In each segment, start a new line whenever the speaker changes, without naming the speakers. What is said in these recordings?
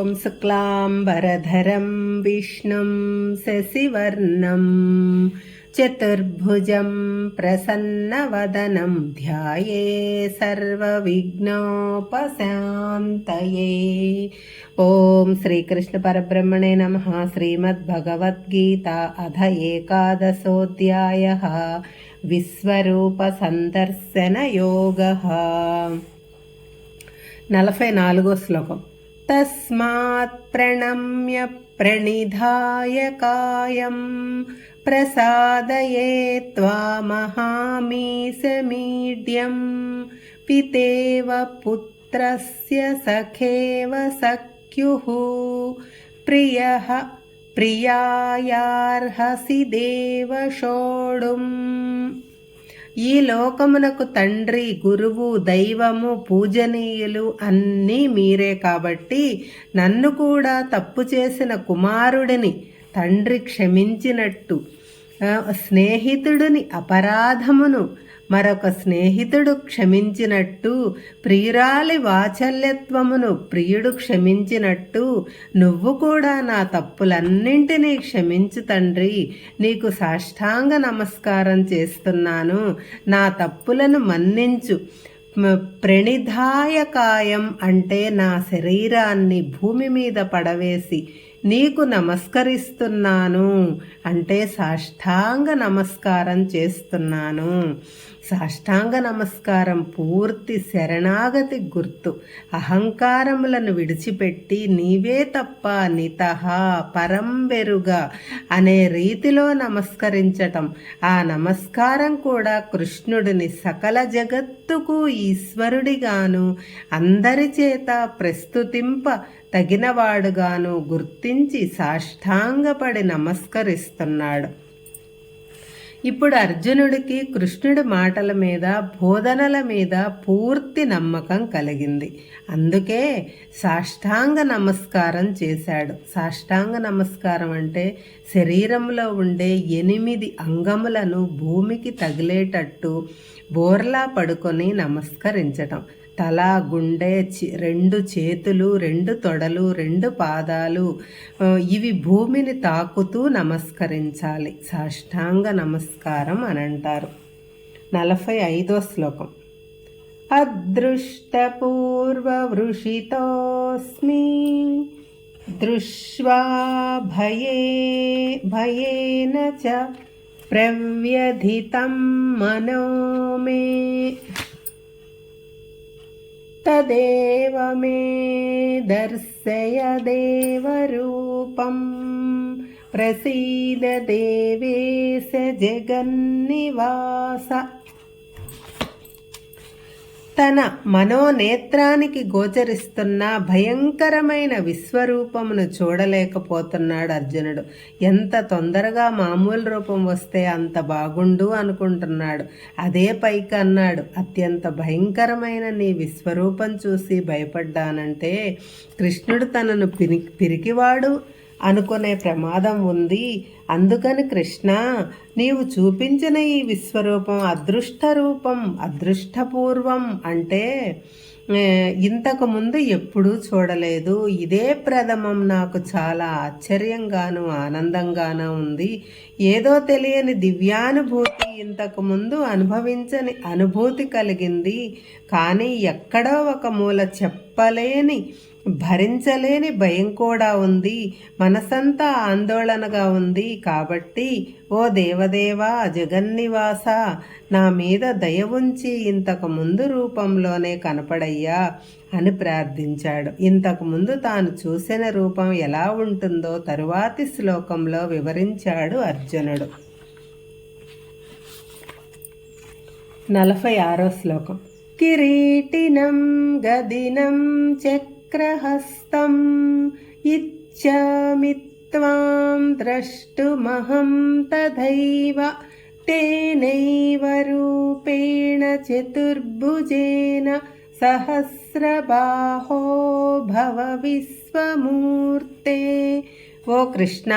ॐ शुक्लाम्बरधरं विष्णुं शशिवर्णं चतुर्भुजं प्रसन्नवदनं ध्याये सर्वविघ्नोपशान्तये। ॐ श्रीकृष्ण परब्रह्मणे नमः। श्रीमद्भगवद्गीता अथ एकादशोऽध्यायः विश्वरूपसन्दर्शनयोगः। 44వ శ్లోకం। తస్మాత్ ప్రణమ్య ప్రణిధాయ కాయం ప్రసాదయేత్వా మహామీశమీడ్యం పితేవ పుత్రస్య సఖేవ సఖ్యుః ప్రియః ప్రియాయార్హసి దేవ షోడుం। ఈ లోకమునకు తండ్రి, గురువు, దైవము, పూజనీయులు అన్నీ మీరే కాబట్టి నన్ను కూడా తప్పు చేసిన కుమారుడిని తండ్రి క్షమించినట్టు, స్నేహితుడిని అపరాధమును మరొక స్నేహితుడు క్షమించినట్టు, ప్రియురాలి వాత్సల్యత్వమును ప్రియుడు క్షమించినట్టు నువ్వు కూడా నా తప్పులన్నింటినీ క్షమించు తండ్రి, నీకు సాష్టాంగ నమస్కారం చేస్తున్నాను, నా తప్పులను మన్నించు। ప్రణిధాయకాయం అంటే నా శరీరాన్ని భూమి మీద పడవేసి నీకు నమస్కరిస్తున్నాను అంటే సాష్టాంగ నమస్కారం చేస్తున్నాను। సాష్టాంగ నమస్కారం పూర్తి శరణాగతి గుర్తు। అహంకారములను విడిచిపెట్టి నీవే తప్ప నితహ పరంబెరుగా అనే రీతిలో నమస్కరించటం। ఆ నమస్కారం కూడా కృష్ణుడిని సకల జగత్తుకు ఈశ్వరుడిగాను అందరి చేత ప్రస్తుతింప తగినవాడుగాను గుర్తించి సాష్టాంగపడి నమస్కరిస్తున్నాడు। ఇప్పుడు అర్జునుడికి కృష్ణుడి మాటల మీద, బోధనల మీద పూర్తి నమ్మకం కలిగింది। అందుకే సాష్టాంగ నమస్కారం చేశాడు। సాష్టాంగ నమస్కారం అంటే శరీరంలో ఉండే 8 అంగములను భూమికి తగిలేటట్టు బోర్లా పడుకొని నమస్కరించటం। తల, గుండె, 2 చేతులు, 2 తొడలు, 2 పాదాలు ఇవి భూమిని తాకుతూ నమస్కరించాలి। సాష్టాంగ నమస్కారం అని అంటారు। 45వ శ్లోకం। అదృష్టపూర్వవృషితోస్మి దృష్ట్వా భయేన చ ప్రవ్యధితం మనో మే తదేవ మే దర్శయ దేవరూపం ప్రసీద దేవేశ జగన్నివాస। తన మనోనేత్రానికి గోచరిస్తున్న భయంకరమైన విశ్వరూపమును చూడలేకపోతున్నాడు అర్జునుడు। ఎంత తొందరగా మామూలు రూపం వస్తే అంత బాగుండు అనుకుంటున్నాడు। అదే పైకి అన్నాడు, అత్యంత భయంకరమైన నీ విశ్వరూపం చూసి భయపడ్డానంటే కృష్ణుడు తనను పిరికివాడు అనుకునే ప్రమాదం ఉంది। అందుకని కృష్ణ, నీవు చూపించిన ఈ విశ్వరూపం అదృష్ట రూపం, అదృష్టపూర్వం అంటే ఇంతకు ముందు ఎప్పుడూ చూడలేదు। ఇదే ప్రథమం, నాకు చాలా ఆశ్చర్యంగాను ఆనందంగానూ ఉంది। ఏదో తెలియని దివ్యానుభూతి, ఇంతకు ముందు అనుభవించని అనుభూతి కలిగింది। కానీ ఎక్కడో ఒక మూల చెప్పలేని భరించలేని భయం కూడా ఉంది, మనసంతా ఆందోళనగా ఉంది। కాబట్టి ఓ దేవదేవా జగన్నివాస, నా మీద దయ ఉంచి ఇంతకు ముందు రూపంలోనే కనపడయ్యా అని ప్రార్థించాడు। ఇంతకుముందు తాను చూసిన రూపం ఎలా ఉంటుందో తరువాతి శ్లోకంలో వివరించాడు అర్జునుడు। 46వ శ్లోకం। కిరీటినం గదినం చక్రహస్తం ఇచ్చామి త్వాం ద్రష్టుమహం తథైవ తేనైవ రూపేణ చతుర్భుజేన సహస్రబాహో భవ విశ్వమూర్తే। ఓ కృష్ణ,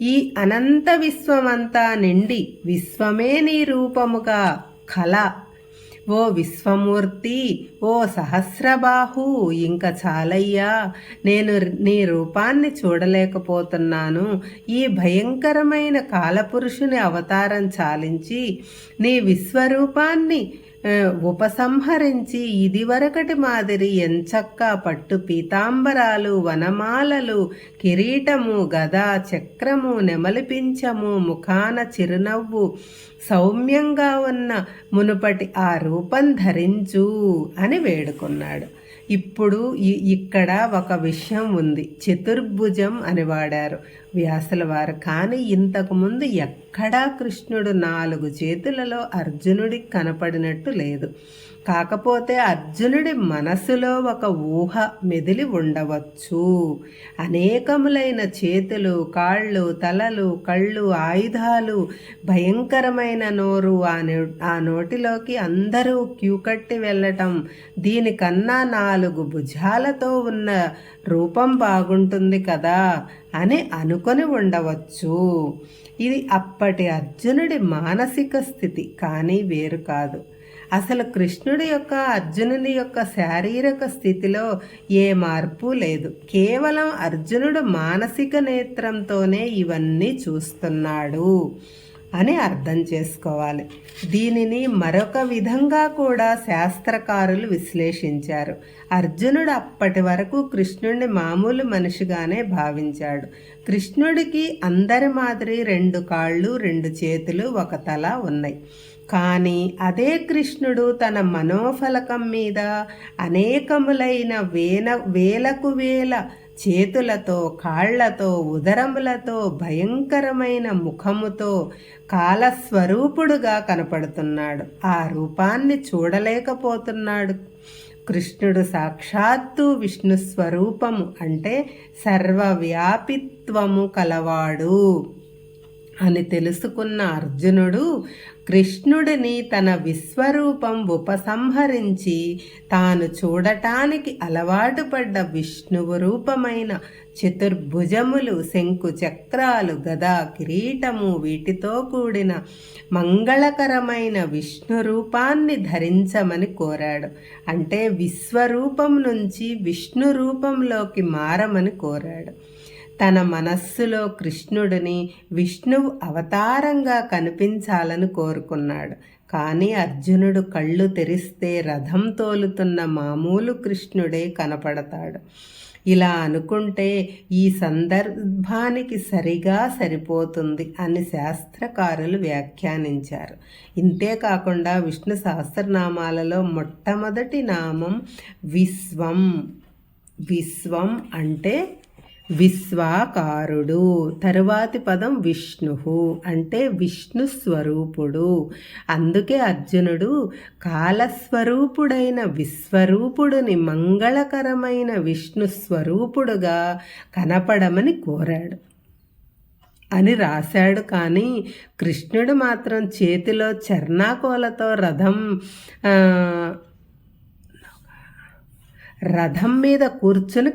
ఈ అనంత విశ్వమంతా నిండి విశ్వమే నీ రూపముగా కల ఓ విశ్వమూర్తి, ఓ సహస్రబాహు, ఇంక చాలయ్యా, నేను నీ రూపాన్ని చూడలేకపోతున్నాను. ఈ భయంకరమైన కాలపురుషుని అవతారం చాలించి నీ విశ్వరూపాన్ని ఉపసంహరించి ఇదివరకటి మాదిరి ఎంచక్కా పట్టు పీతాంబరాలు, వనమాలలు, కిరీటము, గద, చక్రము, నెమలిపించము, ముఖాన చిరునవ్వు, సౌమ్యంగా ఉన్న మునుపటి ఆ రూపం ధరించు అని వేడుకున్నాడు. ఇప్పుడు ఇక్కడ ఒక విషయం ఉంది. చతుర్భుజం అని వాడారు వ్యాసుల వారు. కానీ ఇంతకుముందు ఎక్కడా కృష్ణుడు 4 చేతులలో అర్జునుడికి కనపడినట్టు లేదు. కాకపోతే అర్జునుడి మనసులో ఒక ఊహ మెదిలి ఉండవచ్చు. అనేకములైన చేతులు, కాళ్ళు, తలలు, కళ్ళు, ఆయుధాలు, భయంకరమైన నోరు, ఆ నోటిలోకి అందరూ క్యూ కట్టి వెళ్ళటం, దీనికన్నా 4 భుజాలతో ఉన్న రూపం బాగుంటుంది కదా అని అనుకొని ఉండవచ్చు. ఇది అప్పటి అర్జునుడి మానసిక స్థితి, కానీ వేరు కాదు. అసలు కృష్ణుడి యొక్క అర్జునుని యొక్క శారీరక స్థితిలో ఏ మార్పు లేదు. కేవలం అర్జునుడు మానసిక నేత్రంతోనే ఇవన్నీ చూస్తున్నాడు అని అర్థం చేసుకోవాలి. దీనిని మరొక విధంగా కూడా శాస్త్రకారులు విశ్లేషించారు. అర్జునుడు అప్పటి వరకు కృష్ణుడిని మామూలు మనిషిగానే భావించాడు. కృష్ణుడికి అందరి మాదిరి 2 కాళ్ళు, 2 చేతులు, 1 తల ఉన్నాయి. కానీ అదే కృష్ణుడు తన మనోఫలకం మీద అనేకములైన వేలకు వేల చేతులతో, కాళ్లతో, ఉదరములతో, భయంకరమైన ముఖముతో కాలస్వరూపుడుగా కనపడుతున్నాడు. ఆ రూపాన్ని చూడలేకపోతున్నాడు. కృష్ణుడు సాక్షాత్తు విష్ణు స్వరూపము, అంటే సర్వవ్యాపిత్వము కలవాడు అని తెలుసుకున్న అర్జునుడు కృష్ణుడిని తన విశ్వరూపం ఉపసంహరించి తాను చూడటానికి అలవాటు పడ్డ విష్ణువు రూపమైన చతుర్భుజములు, శంకు చక్రాలు, గదా, కిరీటము, వీటితో కూడిన మంగళకరమైన విష్ణు రూపాన్ని ధరించమని కోరాడు. అంటే విశ్వరూపం నుంచి విష్ణు రూపంలోకి మారమని కోరాడు. తన మనస్సులో కృష్ణుడిని విష్ణువు అవతారంగా కనిపించాలని కోరుకున్నాడు. కానీ అర్జునుడు కళ్ళు తెరిస్తే రథం తోలుతున్న మామూలు కృష్ణుడే కనపడతాడు. ఇలా అనుకుంటే ఈ సందర్భానికి సరిగా సరిపోతుంది అని శాస్త్రకారులు వ్యాఖ్యానించారు. ఇంతేకాకుండా విష్ణు సహస్రనామాలలో మొట్టమొదటి నామం విశ్వం. విశ్వం అంటే విశ్వాకారుడు. తరువాతి పదం విష్ణు అంటే విష్ణు స్వరూపుడు. అందుకే అర్జునుడు కాలస్వరూపుడైన విశ్వరూపుడిని మంగళకరమైన విష్ణు స్వరూపుడుగా కనపడమని కోరాడు అని రాశాడు. కానీ కృష్ణుడు మాత్రం చేతిలో చర్నాకోలతో రథం మీద కూర్చుని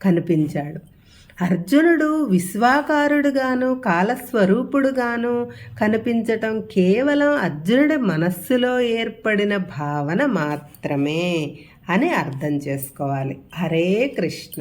కనిపించాడు. అర్జునుడు విశ్వాకారుడుగాను కాలస్వరూపుడుగాను కనిపించటం కేవలం అర్జునుడి మనస్సులో ఏర్పడిన భావన మాత్రమే అని అర్థం చేసుకోవాలి. హరే కృష్ణ.